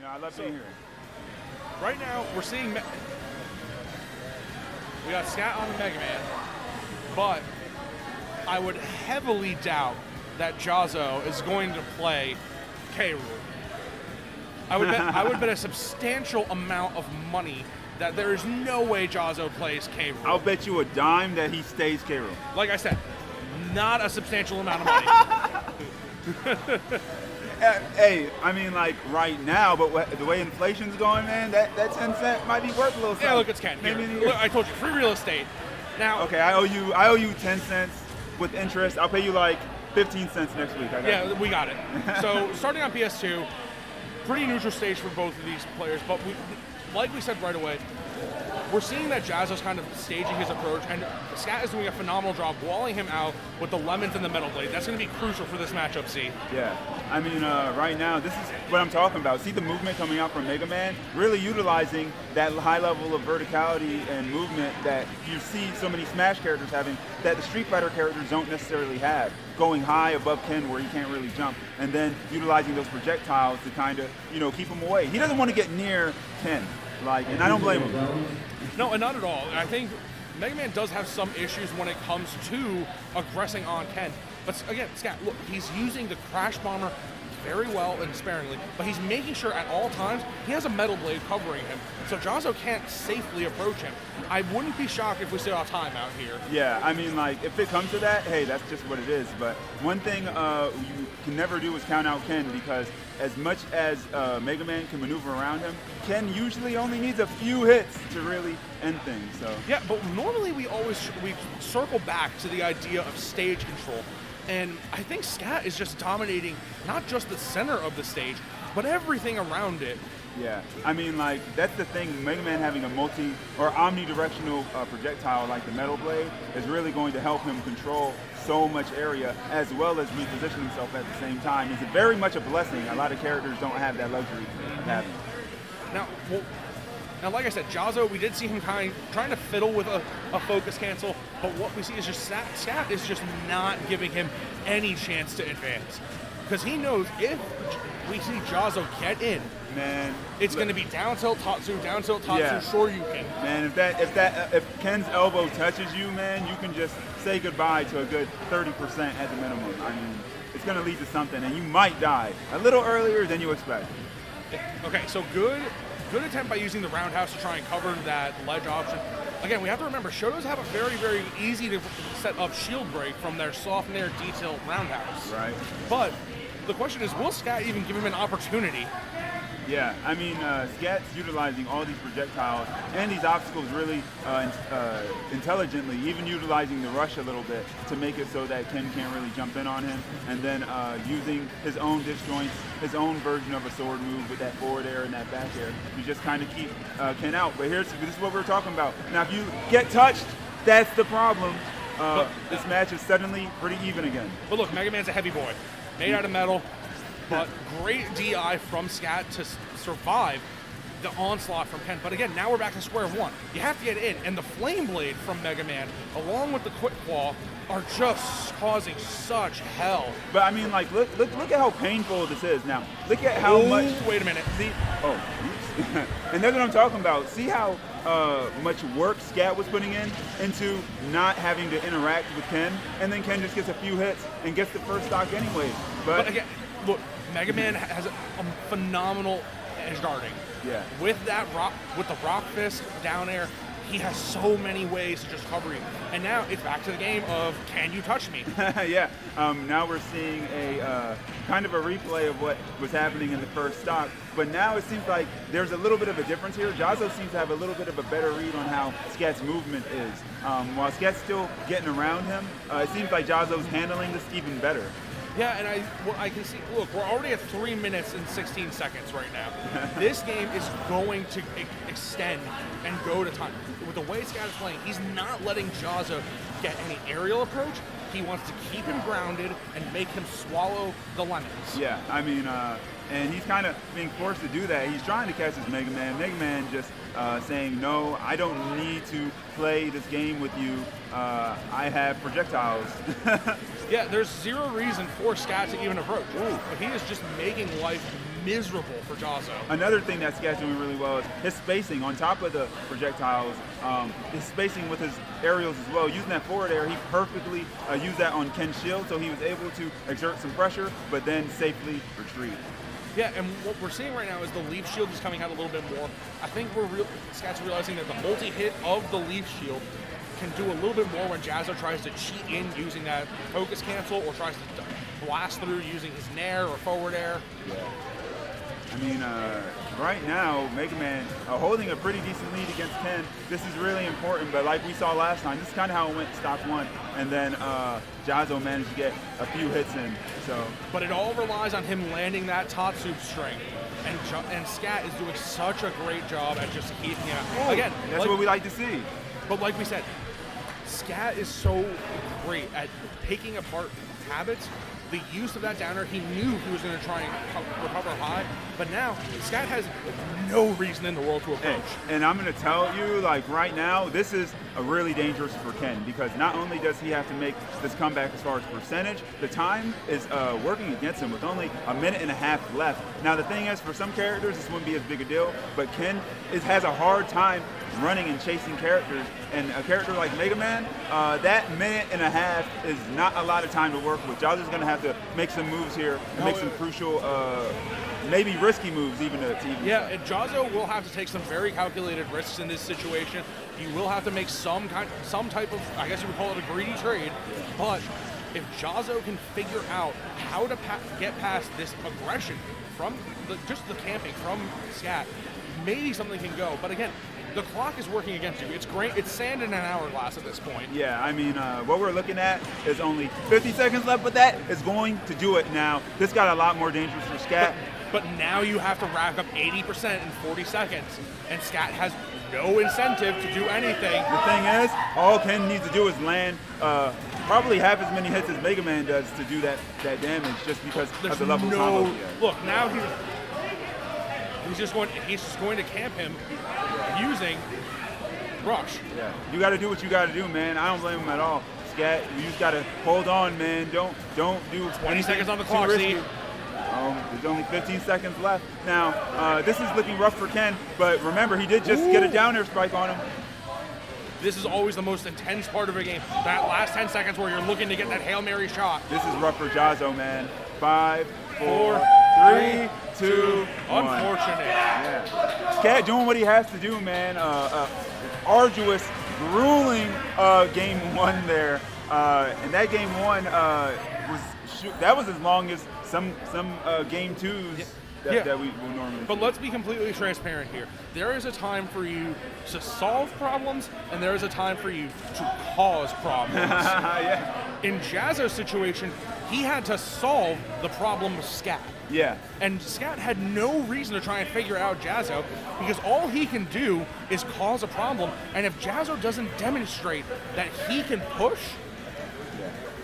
You know, I love being here. Right now, we're seeing we got ScAtt on the Mega Man, but I would heavily doubt that Jahzz0 is going to play K. Rool. I would bet a substantial amount of money that there is no way Jahzz0 plays K. Rool. I'll bet you a dime that he stays K. Rool. Like I said, not a substantial amount of money. Hey, I mean, like right now, but the way inflation's going, man, that 10 cent might be worth a little something. Yeah, look, it's Ken. Here. Look, I told you, free real estate. Now. Okay, I owe you 10 cents with interest. I'll pay you like 15 cents next week. Yeah, we got it. So starting on PS2, pretty neutral stage for both of these players, but like we said right away, we're seeing that Jahzz0's kind of staging his approach, and ScAtt is doing a phenomenal job walling him out with the lemons and the metal blade. That's going to be crucial for this matchup, C. Yeah, I mean, right now, this is what I'm talking about. See the movement coming out from Mega Man, really utilizing that high level of verticality and movement that you see so many Smash characters having that the Street Fighter characters don't necessarily have. Going high above Ken where he can't really jump, and then utilizing those projectiles to kind of, keep him away. He doesn't want to get near Ken, and I don't blame him. No, and not at all. I think Mega Man does have some issues when it comes to aggressing on Ken. But again, ScAtt, look, he's using the Crash Bomber very well and sparingly, but he's making sure at all times he has a metal blade covering him, so Jahzz0 can't safely approach him. I wouldn't be shocked if we saw a timeout here. Yeah, I mean, if it comes to that, hey, that's just what it is. But one thing you can never do is count out Ken, because as much as Mega Man can maneuver around him, Ken usually only needs a few hits to really end things. So yeah, but normally we circle back to the idea of stage control. And I think ScAtt is just dominating not just the center of the stage, but everything around it. Yeah, I mean, that's the thing. Mega Man having a omnidirectional projectile like the Metal Blade is really going to help him control so much area, as well as reposition himself at the same time. It's very much a blessing. A lot of characters don't have that luxury of having. Now, like I said, Jahzz0, we did see him trying to fiddle with a focus cancel, but what we see is just ScAtt is just not giving him any chance to advance. Because he knows if we see Jahzz0 get in, man, it's going to be down tilt Tatsu, yeah. sure you can. Man, if Ken's elbow touches you, man, you can just say goodbye to a good 30% at the minimum. I mean, it's going to lead to something, and you might die a little earlier than you expect. Okay, so good attempt by using the roundhouse to try and cover that ledge option. Again, we have to remember, Shotos have a very, very easy to set up shield break from their soft nair detailed roundhouse. Right. But the question is, will ScAtt even give him an opportunity? Yeah, I mean, ScAtt's utilizing all these projectiles and these obstacles really intelligently, even utilizing the rush a little bit to make it so that Ken can't really jump in on him, and then using his own disjoints, his own version of a sword move with that forward air and that back air to just kind of keep Ken out. But this is what we're talking about. Now, if you get touched, that's the problem. This match is suddenly pretty even again. But look, Mega Man's a heavy boy, made out of metal. But great DI from ScAtt to survive the onslaught from Ken. But again, now we're back to square one. You have to get in, and the Flame Blade from Mega Man, along with the Quick Claw, are just causing such hell. But I mean, look at how painful this is. Now, look at how much. Wait a minute. See, and that's what I'm talking about. See how much work ScAtt was putting into not having to interact with Ken, and then Ken just gets a few hits and gets the first stock anyway. But again, look, Mega Man has a phenomenal edge guarding. Yeah. With the rock fist down air, he has so many ways to just cover you. And now it's back to the game of, can you touch me? Yeah. Now we're seeing a kind of a replay of what was happening in the first stock. But now it seems like there's a little bit of a difference here. Jahzz0 seems to have a little bit of a better read on how ScAtt's movement is. While ScAtt's still getting around him, it seems like Jahzz0's handling this even better. Yeah, and I can see, look, we're already at 3 minutes and 16 seconds right now. This game is going to extend and go to time. With the way ScAtt is playing, he's not letting Jahzz0 get any aerial approach. He wants to keep him grounded and make him swallow the lemons. Yeah, I mean, and he's kind of being forced to do that. He's trying to catch his Mega Man. Mega Man just saying, no, I don't need to play this game with you. I have projectiles. Yeah, there's zero reason for ScAtt to even approach. But he is just making life miserable for Jahzz0. Another thing that ScAtt's doing really well is his spacing on top of the projectiles, his spacing with his aerials as well. Using that forward air, he perfectly used that on Ken's shield, so he was able to exert some pressure, but then safely retreat. Yeah, and what we're seeing right now is the leaf shield is coming out a little bit more. I think ScAtt's realizing that the multi-hit of the leaf shield can do a little bit more when Jahzz0 tries to cheat in using that focus cancel or tries to blast through using his nair or forward air. Yeah. I mean, right now, Mega Man holding a pretty decent lead against Ken. This is really important, but like we saw last time, this is kind of how it went stock one, and then Jahzz0 managed to get a few hits in. So, but it all relies on him landing that top soup string, and ScAtt is doing such a great job at just keeping it out. Again, that's what we like to see. But like we said, ScAtt is so great at picking apart habits. The use of that downer, he knew he was going to try and recover high, but now ScAtt has no reason in the world to approach. And I'm going to tell you, like right now, this is a really dangerous for Ken, because not only does he have to make this comeback as far as percentage, the time is working against him with only a minute and a half left. Now the thing is, for some characters, this wouldn't be as big a deal, but Ken has a hard time running and chasing characters, and a character like Mega Man, that minute and a half is not a lot of time to work with. Jahzz0's going to have to make some moves here and make some crucial, maybe risky moves even to even. Yeah, and Jahzz0 will have to take some very calculated risks in this situation. He will have to make some type of, I guess you would call it a greedy trade, but if Jahzz0 can figure out how to get past this aggression from just the camping from ScAtt, maybe something can go. But again, the clock is working against you. It's great. It's sand in an hourglass at this point. Yeah, I mean, what we're looking at is only 50 seconds left, but that is going to do it now. This got a lot more dangerous for ScAtt. But now you have to rack up 80% in 40 seconds, and ScAtt has no incentive to do anything. The thing is, all Ken needs to do is land probably half as many hits as Mega Man does to do that damage, just because of the level of combo. Look, now he's just going to camp him using Rush. Yeah, you got to do what you got to do, man. I don't blame him at all. ScAtt, you just got to hold on, man. Don't do 20 seconds on the clock, see? There's only 15 seconds left. Now, this is looking rough for Ken, but remember, he did just get a down air strike on him. This is always the most intense part of a game. That last 10 seconds where you're looking to get that Hail Mary shot. This is rough for Jahzz0, man. 5, 4, 3, 2, 1. Unfortunate. Yeah. ScAtt doing what he has to do, man. Arduous, grueling game one there. And that game one was as long as some game twos that we will normally. But let's be completely transparent here. There is a time for you to solve problems, and there is a time for you to cause problems. Yeah. In Jahzz0's situation, he had to solve the problem with ScAtt. Yeah. And ScAtt had no reason to try and figure out Jahzz0, because all he can do is cause a problem, and if Jahzz0 doesn't demonstrate that he can push,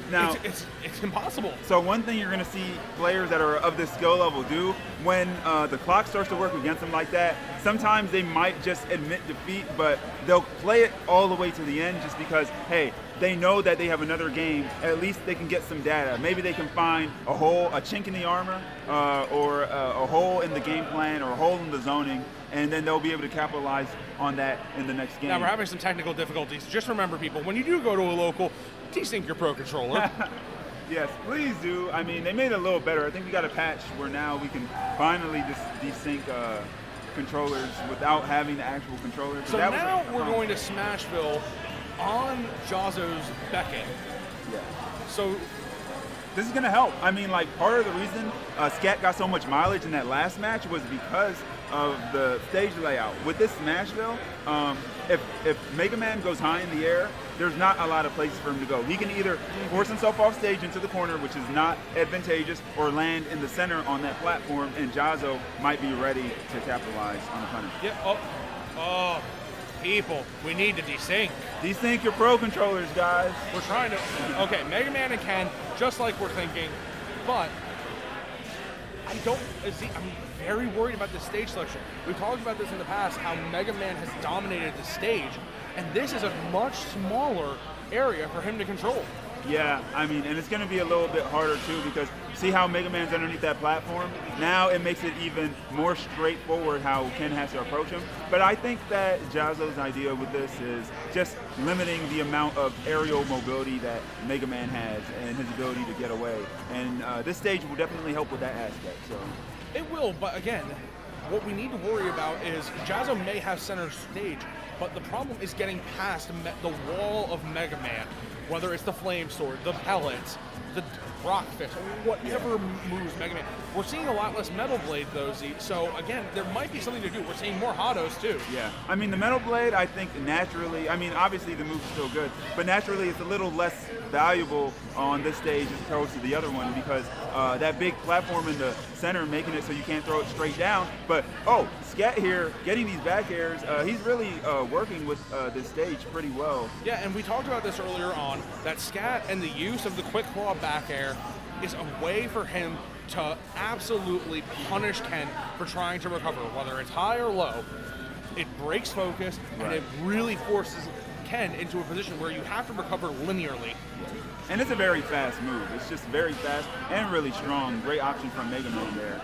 now, it's impossible. So one thing you're going to see players that are of this skill level do when the clock starts to work against them like that, sometimes they might just admit defeat, but they'll play it all the way to the end just because, hey, they know that they have another game. At least they can get some data. Maybe they can find a chink in the armor, or a hole in the game plan, or a hole in the zoning, and then they'll be able to capitalize on that in the next game. Now, we're having some technical difficulties. Just remember, people, when you do go to a local, desync your Pro Controller. Yes, please do. I mean, they made it a little better. I think we got a patch where now we can finally just desync controllers without having the actual controller. So now we're going to Smashville on Jahzz0's beckon. Yeah. So this is going to help. I mean, like, part of the reason ScAtt got so much mileage in that last match was because of the stage layout. With this Smashville, if Mega Man goes high in the air, there's not a lot of places for him to go. He can either force himself off stage into the corner, which is not advantageous, or land in the center on that platform, and Jahzz0 might be ready to capitalize on the punish. Yeah. Oh, people, we need to desync. Desync your Pro Controllers, guys. We're trying to. Okay, Mega Man and Ken, just like we're thinking, but I'm very worried about the stage selection. We've talked about this in the past, how Mega Man has dominated the stage, and this is a much smaller area for him to control. Yeah, I mean, and it's going to be a little bit harder too, because see how Mega Man's underneath that platform? Now it makes it even more straightforward how Ken has to approach him. But I think that Jahzz0's idea with this is just limiting the amount of aerial mobility that Mega Man has and his ability to get away. And this stage will definitely help with that aspect. So It will, but again, what we need to worry about is Jahzz0 may have center stage, but the problem is getting past the wall of Mega Man, whether it's the Flame Sword, the pellets, the Rock Fist, whatever moves Mega Man. We're seeing a lot less Metal Blade though, Z. So again, there might be something to do. We're seeing more Hados too. Yeah, I mean the Metal Blade, I think naturally, I mean obviously the move's still good, but naturally it's a little less valuable on this stage as opposed to the other one because that big platform in the center making it so you can't throw it straight down. But ScAtt here getting these back airs, he's really working with this stage pretty well. Yeah, and we talked about this earlier on, that ScAtt and the use of the quick claw back air is a way for him to absolutely punish Ken for trying to recover, whether it's high or low. It breaks focus, and it really forces Ken into a position where you have to recover linearly. And it's a very fast move. It's just very fast and really strong. Great option from Mega Man there.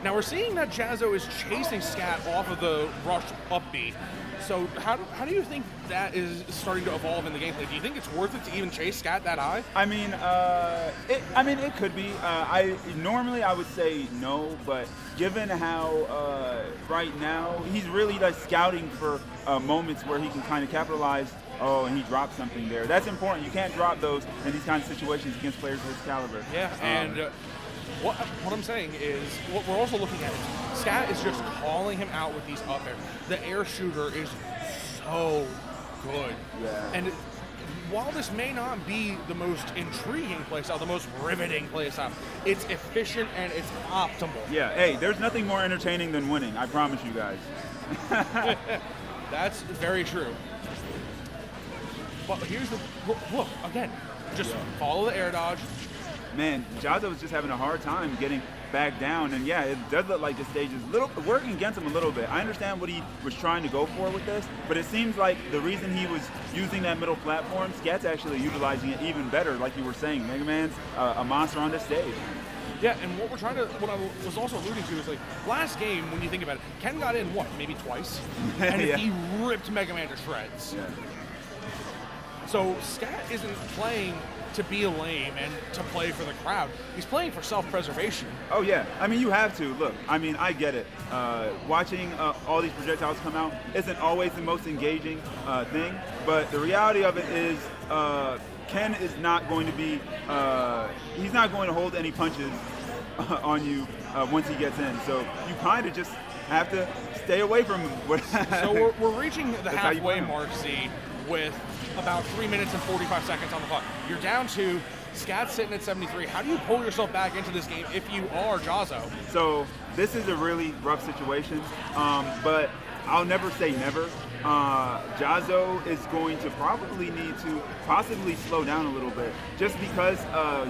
Now we're seeing that Jahzz0 is chasing ScAtt off of the rush up B. So how do you think that is starting to evolve in the gameplay? Do you think it's worth it to even chase ScAtt that high? I mean, it could be. Normally I would say no, but given how right now he's really like scouting for moments where he can kind of capitalize. Oh, and he dropped something there. That's important. You can't drop those in these kinds of situations against players of his caliber. Yeah, and what I'm saying is, what we're also looking at is ScAtt is just calling him out with these up air. The air shooter is so good. Yeah. And while this may not be the most intriguing playstyle, the most riveting playstyle, it's efficient and it's optimal. Yeah, hey, there's nothing more entertaining than winning. I promise you guys. That's very true. But here's the look again. Just follow the air dodge. Man, Jahzz0 was just having a hard time getting back down, and yeah, it does look like the stage is working against him a little bit. I understand what he was trying to go for with this, but it seems like the reason he was using that middle platform, ScAtt's actually utilizing it even better, like you were saying. Mega Man's a monster on this stage. Yeah, and what I was also alluding to is like last game, when you think about it, Ken got in maybe twice, and he ripped Mega Man to shreds. Yeah. So ScAtt isn't playing to be lame and to play for the crowd. He's playing for self-preservation. Oh yeah, I mean you have to. Look, I mean I get it. Watching all these projectiles come out isn't always the most engaging thing, but the reality of it is Ken is not going to be, he's not going to hold any punches on you once he gets in. So you kind of just have to stay away from him. So we're reaching the halfway mark, Z, with about 3 minutes and 45 seconds on the clock. You're down to ScAtt's sitting at 73. How do you pull yourself back into this game if you are Jahzz0? So this is a really rough situation, but I'll never say never. Jahzz0 is going to probably need to possibly slow down a little bit, just because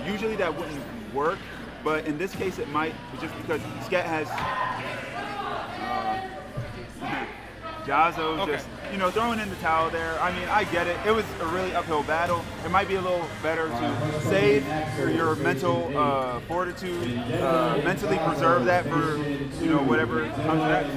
usually that wouldn't work, but in this case it might, just because ScAtt has Jahzz0 just, throwing in the towel there. I mean, I get it. It was a really uphill battle. It might be a little better to save your mental fortitude, mentally preserve that for, whatever comes next.